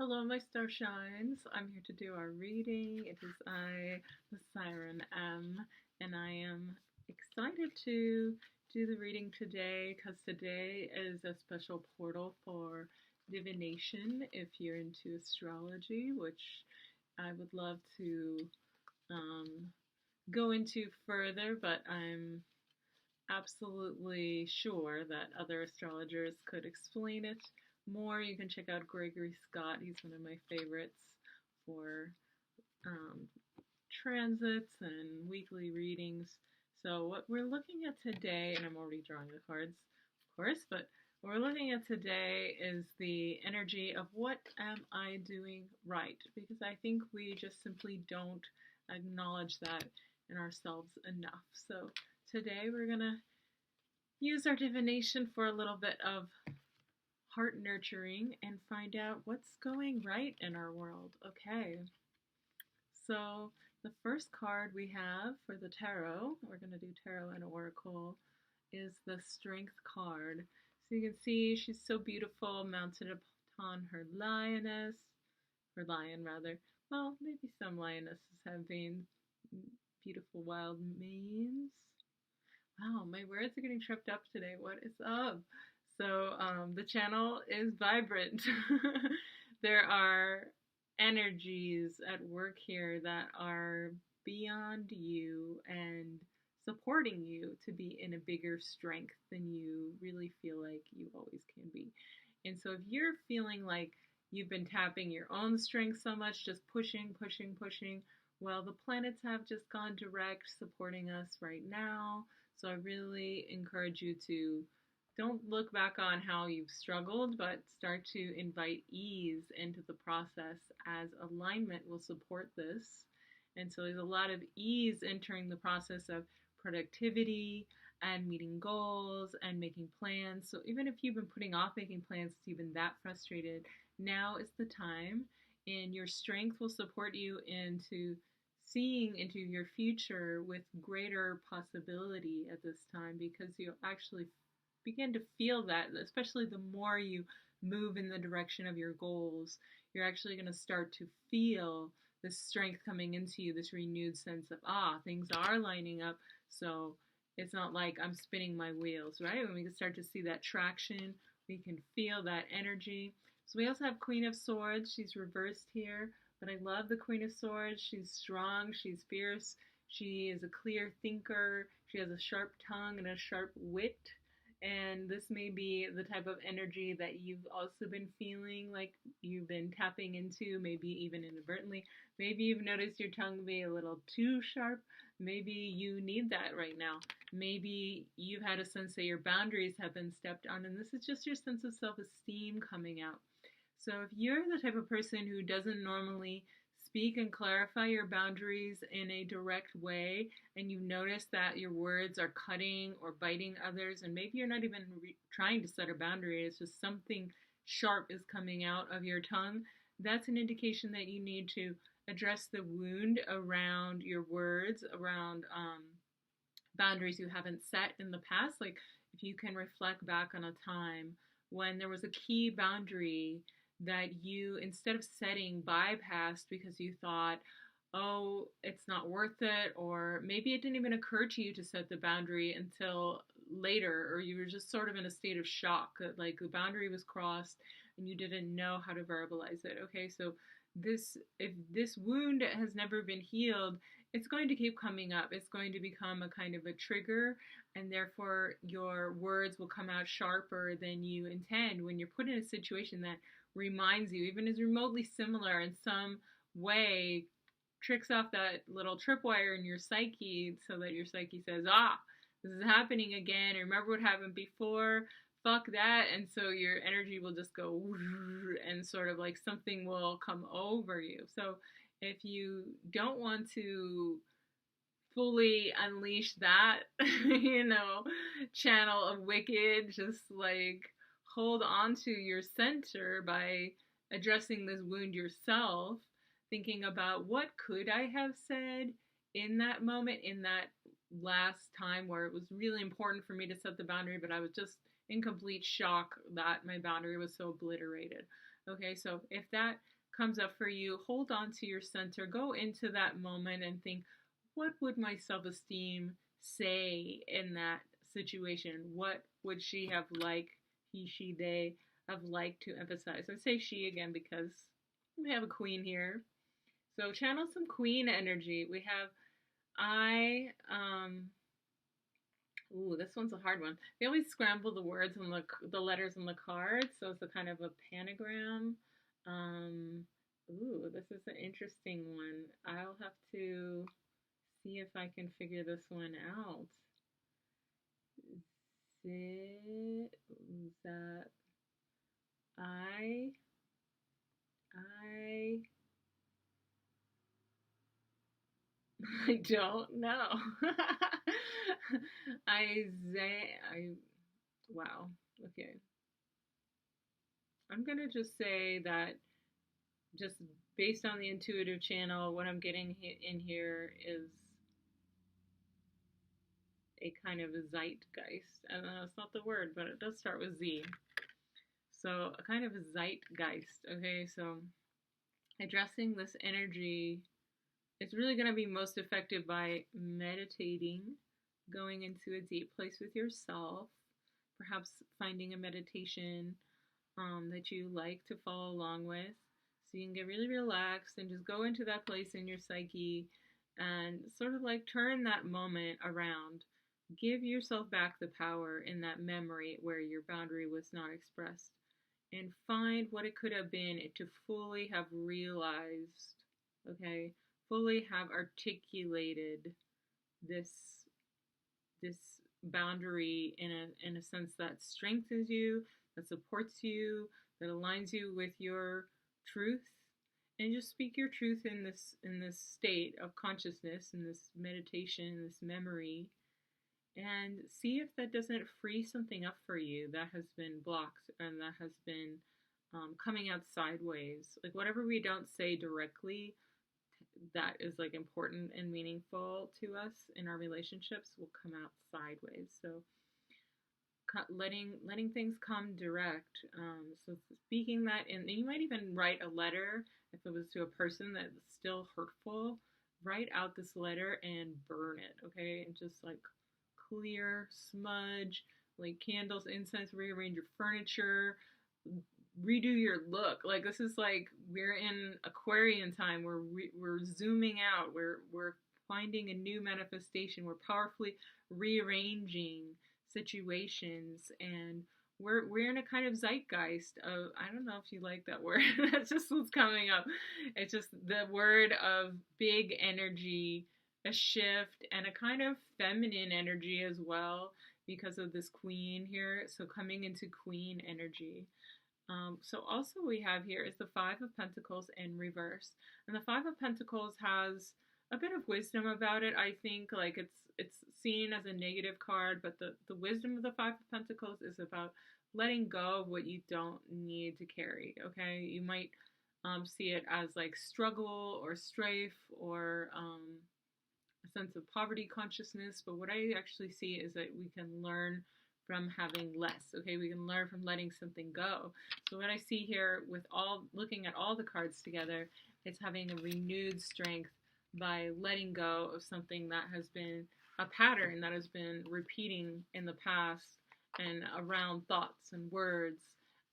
Hello, my star shines. I'm here to do our reading. It is I, the Siren M, and I am excited to do the reading today because today is a special portal for divination if you're into astrology, which I would love to um, go into further, but I'm absolutely sure that other astrologers could explain it more. You can check out Gregory Scott. He's one of my favorites for um, transits and weekly readings. So what we're looking at today, and I'm already drawing the cards, of course, but what we're looking at today is the energy of what am I doing right? Because I think we just simply don't acknowledge that in ourselves enough. So today we're going to use our divination for a little bit of heart nurturing and find out what's going right in our world. Okay, so the first card we have for the tarot, we're going to do tarot and oracle, is the Strength card. So you can see she's so beautiful, mounted upon her lioness, or lion rather. Well, maybe some lionesses have been beautiful wild manes. Wow, my words are getting tripped up today. What is up? So the channel is vibrant. There are energies at work here that are beyond you and supporting you to be in a bigger strength than you really feel like you always can be. And so if you're feeling like you've been tapping your own strength so much, just pushing, pushing, pushing, well, the planets have just gone direct supporting us right now. So I really encourage you to don't look back on how you've struggled, but start to invite ease into the process as alignment will support this. And so there's a lot of ease entering the process of productivity and meeting goals and making plans. So even if you've been putting off making plans, you've been that frustrated, now is the time, and your strength will support you into seeing into your future with greater possibility at this time, because you'll actually begin to feel that, especially the more you move in the direction of your goals, you're actually going to start to feel this strength coming into you, this renewed sense of, things are lining up. So it's not like I'm spinning my wheels, right? When we can start to see that traction, we can feel that energy. So we also have Queen of Swords. She's reversed here, but I love the Queen of Swords. She's strong, she's fierce, she is a clear thinker, she has a sharp tongue and a sharp wit. And this may be the type of energy that you've also been feeling like you've been tapping into, maybe even inadvertently. Maybe you've noticed your tongue be a little too sharp. Maybe you need that right now. Maybe you've had a sense that your boundaries have been stepped on, and this is just your sense of self-esteem coming out. So if you're the type of person who doesn't normally speak and clarify your boundaries in a direct way, and you notice that your words are cutting or biting others, and maybe you're not even trying to set a boundary, it's just something sharp is coming out of your tongue, that's an indication that you need to address the wound around your words, around boundaries you haven't set in the past. Like if you can reflect back on a time when there was a key boundary that you, instead of setting, bypassed because you thought, oh, it's not worth it, or maybe it didn't even occur to you to set the boundary until later, or you were just sort of in a state of shock that like the boundary was crossed and you didn't know how to verbalize it. Okay, so if this wound has never been healed, it's going to keep coming up. It's going to become a kind of a trigger, and therefore your words will come out sharper than you intend when you're put in a situation that reminds you, even is remotely similar in some way, tricks off that little tripwire in your psyche so that your psyche says, this is happening again. Remember what happened before? Fuck that. And so your energy will just go and sort of like something will come over you. So if you don't want to fully unleash that, channel of wicked, just like hold on to your center by addressing this wound yourself, thinking about what could I have said in that moment, in that last time where it was really important for me to set the boundary, but I was just in complete shock that my boundary was so obliterated. Okay, so if that comes up for you, hold on to your center, go into that moment and think, what would my self esteem say in that situation? What would she have liked, he, she, they have liked to emphasize? I say she again because we have a queen here. So channel some queen energy. We have ooh, this one's a hard one. They always scramble the words and the letters on the cards, so it's a kind of a pentagram. Um, ooh, this is an interesting one. I'll have to see if I can figure this one out. That I I I don't know. I wow. Okay. I'm gonna just say that just based on the intuitive channel, what I'm getting in here is a kind of a zeitgeist. I don't know, it's not the word, but it does start with Z. So a kind of a zeitgeist. Okay, so addressing this energy, it's really going to be most effective by meditating, going into a deep place with yourself, perhaps finding a meditation that you like to follow along with. So you can get really relaxed and just go into that place in your psyche and sort of like turn that moment around. Give yourself back the power in that memory where your boundary was not expressed and find what it could have been to fully have realized, okay, fully have articulated this this boundary in a sense that strengthens you, that supports you, that aligns you with your truth, and just speak your truth in this state of consciousness, in this meditation, in this memory, and see if that doesn't free something up for you that has been blocked and that has been coming out sideways. Like whatever we don't say directly that is like important and meaningful to us in our relationships will come out sideways. So letting things come direct. So speaking that, and you might even write a letter if it was to a person that's still hurtful. Write out this letter and burn it, okay? And just like clear, smudge, like candles, incense, rearrange your furniture, redo your look. Like this is like we're in Aquarian time. We're zooming out. We're finding a new manifestation. We're powerfully rearranging situations, and we're in a kind of zeitgeist of, I don't know if you like that word. That's just what's coming up. It's just the word of big energy, a shift, and a kind of feminine energy as well because of this queen here. So coming into queen energy. So also we have here is the Five of Pentacles in reverse. And the Five of Pentacles has a bit of wisdom about it. I think like it's seen as a negative card, but the wisdom of the Five of Pentacles is about letting go of what you don't need to carry, okay? You might see it as like struggle or strife or a sense of poverty consciousness, but what I actually see is that we can learn from having less, okay? We can learn from letting something go. So what I see here with looking at all the cards together, it's having a renewed strength by letting go of something that has been a pattern that has been repeating in the past and around thoughts and words,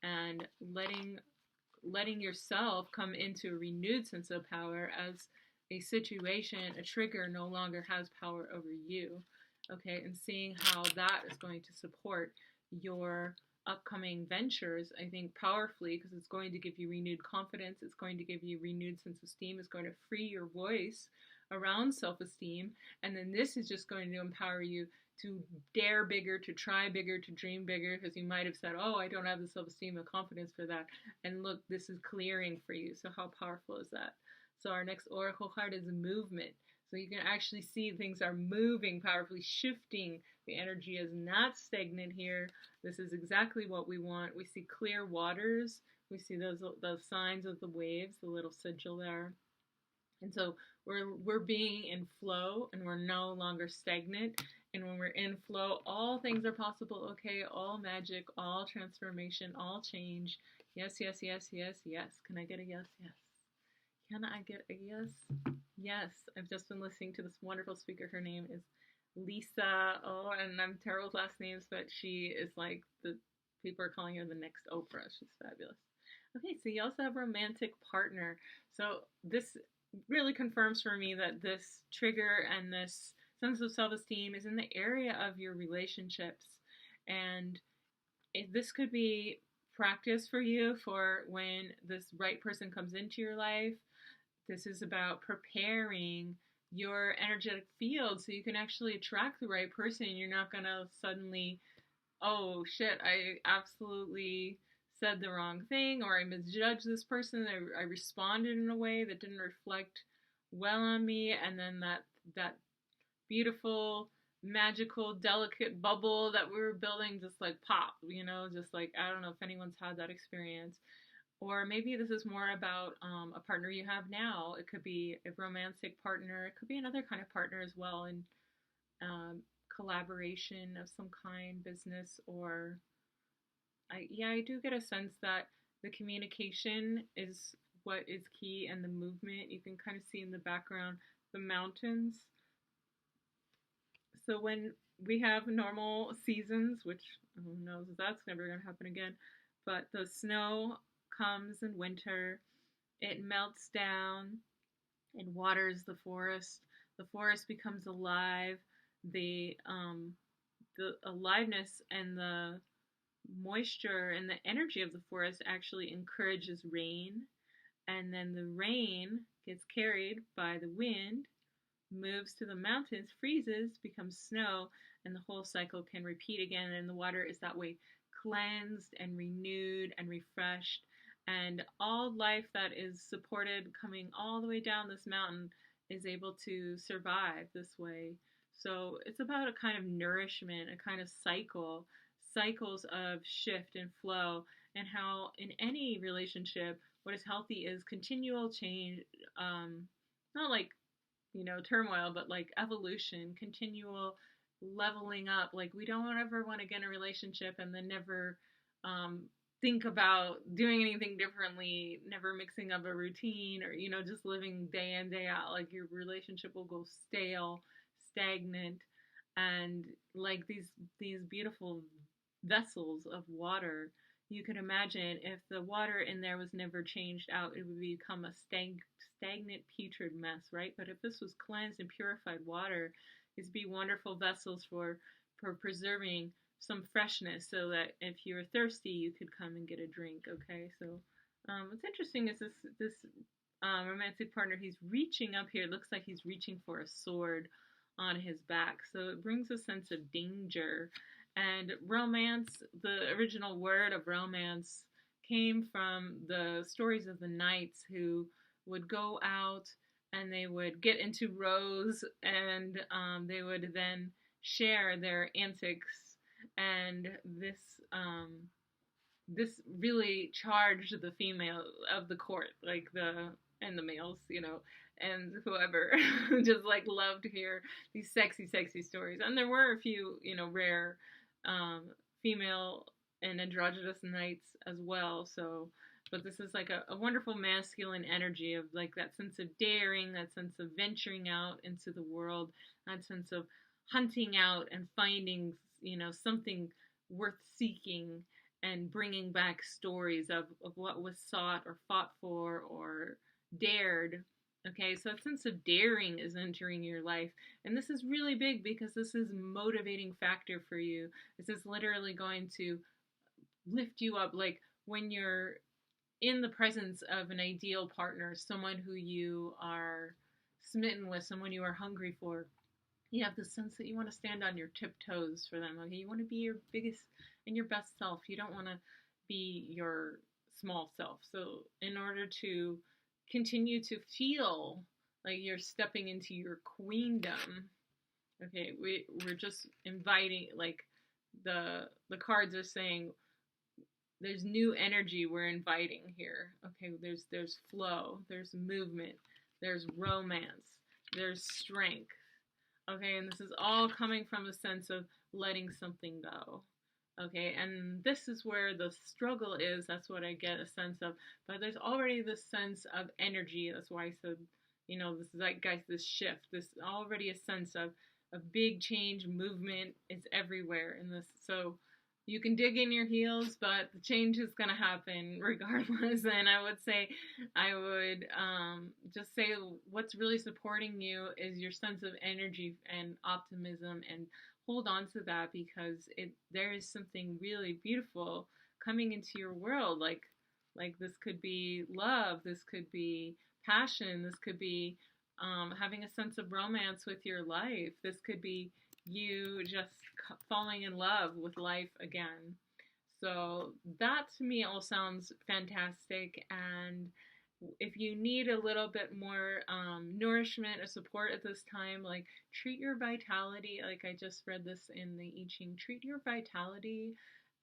and letting yourself come into a renewed sense of power as a situation, a trigger no longer has power over you. Okay, and seeing how that is going to support your upcoming ventures, I think powerfully, because it's going to give you renewed confidence, it's going to give you renewed sense of esteem, it's going to free your voice around self-esteem, and then this is just going to empower you to dare bigger, to try bigger, to dream bigger, because you might have said, oh, I don't have the self-esteem or confidence for that, and look, this is clearing for you. So how powerful is that? So our next oracle card is movement. So you can actually see things are moving powerfully, shifting. The energy is not stagnant here. This is exactly what we want. We see clear waters. We see those signs of the waves, the little sigil there. And so we're being in flow, and we're no longer stagnant. And when we're in flow, all things are possible, okay? All magic, all transformation, all change Yes, yes, yes, yes, yes. Can I get a yes? Yes. Can I get a yes? Yes. I've just been listening to this wonderful speaker. Her name is Lisa. Oh, and I'm terrible with last names, but she is like the people are calling her the next Oprah. She's fabulous. Okay, so you also have romantic partner. So this really confirms for me that this trigger and this sense of self-esteem is in the area of your relationships. And this could be practice for you for when this right person comes into your life. This is about preparing your energetic field so you can actually attract the right person. You're not going to suddenly, oh shit, I absolutely said the wrong thing, or I misjudged this person. I responded in a way that didn't reflect well on me, and then that beautiful, magical, delicate bubble that we were building just like pop, just like, I don't know if anyone's had that experience. Or maybe this is more about a partner you have now. It could be a romantic partner. It could be another kind of partner as well, in um, collaboration of some kind, business, or I do get a sense that the communication is what is key, and the movement. You can kind of see in the background the mountains. So when we have normal seasons, which who knows if that's never going to happen again, but the snow comes in winter, it melts down and waters the forest. The forest becomes alive. The aliveness and the moisture and the energy of the forest actually encourages rain, and then the rain gets carried by the wind, moves to the mountains, freezes, becomes snow, and the whole cycle can repeat again. And the water is that way cleansed and renewed and refreshed. And all life that is supported coming all the way down this mountain is able to survive this way. So it's about a kind of nourishment, a kind of cycles of shift and flow, and how in any relationship, what is healthy is continual change, not like turmoil, but like evolution, continual leveling up. Like we don't ever want to get in a relationship and then never um, think about doing anything differently, never mixing up a routine, or just living day in day out. Like your relationship will go stale, stagnant, and like these beautiful vessels of water. You could imagine if the water in there was never changed out, it would become a stagnant, putrid mess, right? But if this was cleansed and purified water, these would be wonderful vessels for preserving some freshness, so that if you were thirsty, you could come and get a drink. Okay, so what's interesting is this romantic partner. He's reaching up here. It looks like he's reaching for a sword on his back, so it brings a sense of danger. And romance, the original word of romance, came from the stories of the knights who would go out and they would get into rows, and they would then share their antics. And this really charged the female of the court, like and the males, and whoever just like loved to hear these sexy, sexy stories. And there were a few, rare female and androgynous knights as well. So, but this is like a wonderful masculine energy of like that sense of daring, that sense of venturing out into the world, that sense of hunting out and finding, something worth seeking, and bringing back stories of what was sought or fought for or dared. Okay, so a sense of daring is entering your life. And this is really big because this is a motivating factor for you. This is literally going to lift you up. Like when you're in the presence of an ideal partner, someone who you are smitten with, someone you are hungry for, you have the sense that you want to stand on your tiptoes for them. Okay, you want to be your biggest and your best self. You don't want to be your small self. So in order to continue to feel like you're stepping into your queendom, okay, we're just inviting, like the cards are saying, there's new energy we're inviting here. Okay, there's flow, there's movement, there's romance, there's strength. Okay, and this is all coming from a sense of letting something go. Okay, and this is where the struggle is. That's what I get a sense of. But there's already this sense of energy. That's why I said, this zeitgeist, this shift, this already a sense of big change, movement is everywhere in this. So you can dig in your heels, but the change is going to happen regardless. And I would just say what's really supporting you is your sense of energy and optimism, and hold on to that, because there is something really beautiful coming into your world. Like this could be love, this could be passion, this could be having a sense of romance with your life, this could be you just falling in love with life again. So that to me all sounds fantastic. And if you need a little bit more nourishment or support at this time, like treat your vitality, like I just read this in the I Ching, treat your vitality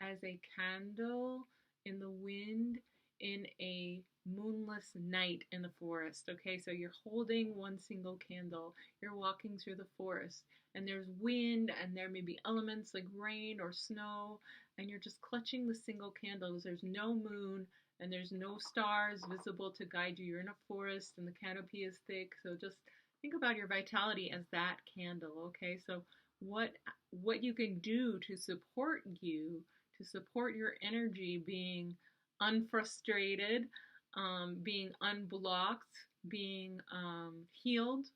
as a candle in the wind in a moonless night in the forest. Okay, so you're holding one single candle, you're walking through the forest, and there's wind, and there may be elements like rain or snow, and you're just clutching the single candle because there's no moon and there's no stars visible to guide you. You're in a forest and the canopy is thick. So just think about your vitality as that candle, okay? So what you can do to support you, to support your energy being unfrustrated, being unblocked, being healed,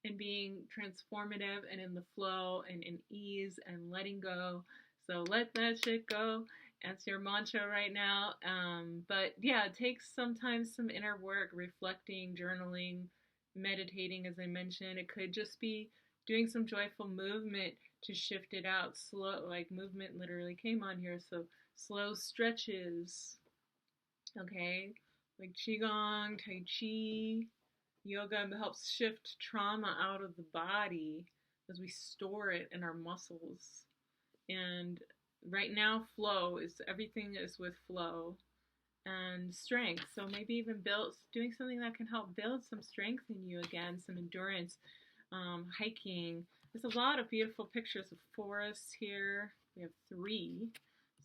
and being transformative and in the flow and in ease and letting go. So let that shit go. That's your mantra right now. But yeah, it takes sometimes some inner work, reflecting, journaling, meditating, as I mentioned. It could just be doing some joyful movement to shift it out. Slow, like movement literally came on here. So slow stretches, okay? Like Qigong, Tai Chi. Yoga helps shift trauma out of the body as we store it in our muscles. And right now, flow is everything is with flow and strength. So maybe even doing something that can help build some strength in you again, some endurance, hiking. There's a lot of beautiful pictures of forests here. We have 3.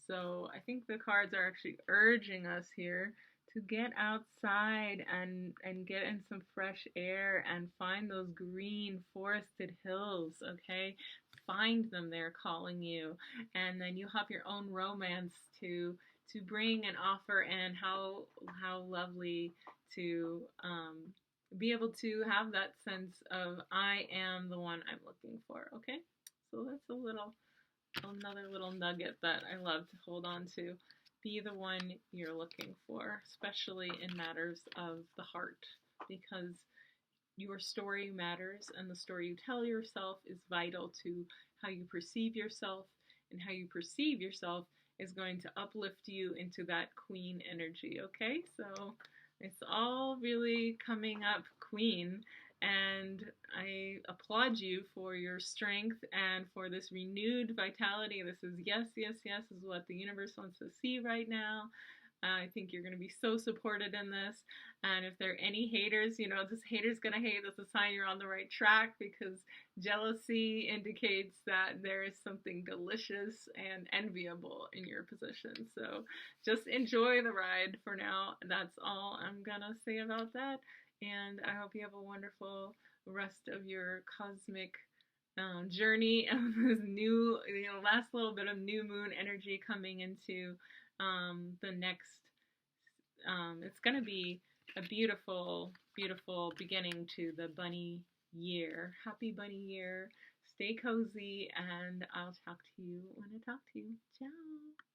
So I think the cards are actually urging us here to get outside and get in some fresh air and find those green forested hills, okay? Find them, they're calling you. And then you have your own romance to bring and offer, and how lovely to be able to have that sense of I am the one I'm looking for, okay? So that's another little nugget that I love to hold on to. Be the one you're looking for, especially in matters of the heart, because your story matters, and the story you tell yourself is vital to how you perceive yourself, and how you perceive yourself is going to uplift you into that queen energy, okay? So it's all really coming up, queen, and I applaud you for your strength and for this renewed vitality. This is yes, yes, yes, is what the universe wants to see right now. I think you're going to be so supported in this. And if there are any haters, this hater's going to hate. That's a sign you're on the right track, because jealousy indicates that there is something delicious and enviable in your position. So just enjoy the ride for now. That's all I'm going to say about that. And I hope you have a wonderful rest of your cosmic journey of this new, last little bit of new moon energy coming into the next. It's going to be a beautiful, beautiful beginning to the bunny year. Happy bunny year. Stay cozy, and I'll talk to you when I talk to you. Ciao.